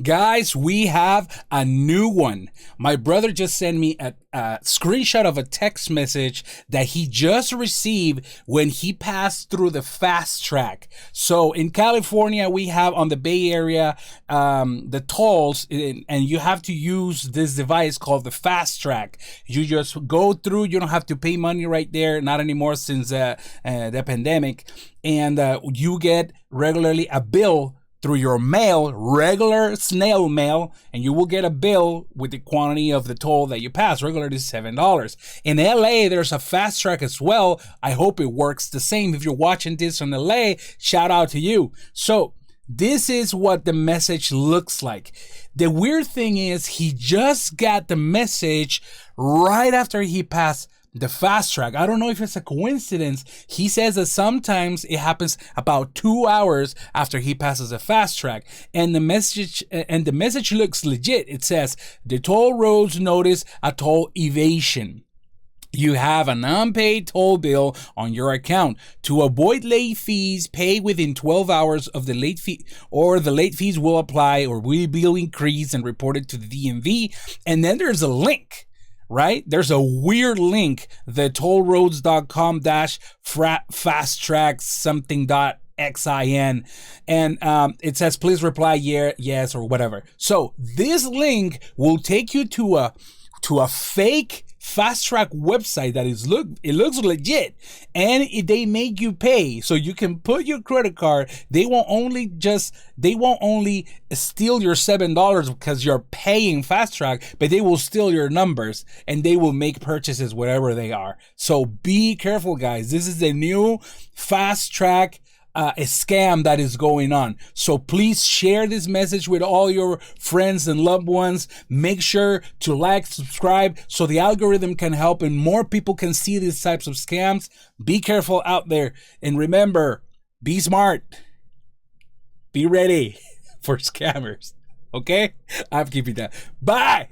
Guys, we have a new one. My brother just sent me a screenshot of a text message that he just received when he passed through the fast track. So in California, we have on the Bay Area the tolls, and you have to use this device called the fast track. You just go through, you don't have to pay money right there, not anymore since the pandemic, and you get regularly a bill through your mail, regular snail mail, and you will get a bill with the quantity of the toll that you pass. Regularly $7. In LA, there's a fast track as well. I hope it works the same. If you're watching this from LA, shout out to you. So this is what the message looks like. The weird thing is he just got the message right after he passed the fast track. I don't know if it's a coincidence. He says that sometimes it happens about 2 hours after he passes the fast track, and the message looks legit. It says the toll roads notice a toll evasion. You have an unpaid toll bill on your account. To avoid late fees, pay within 12 hours of the late fee, or the late fees will apply or will be increased and reported to the DMV. And then there's a link. Right? There's a weird link, the tollroads.com fast track something.xin, and it says please reply yes or whatever. So this link will take you to a fake fast track website that it looks legit, and they make you pay. So you can put your credit card. They won't only steal your $7 because you're paying fast track, but they will steal your numbers and they will make purchases wherever they are. So be careful, guys. This is the new fast track a scam that is going on. So please share this message with all your friends and loved ones. Make sure to like, subscribe, so the algorithm can help and more people can see these types of scams. Be careful out there, and remember, be smart. Be ready for scammers. Okay? I'll keep it that. Bye.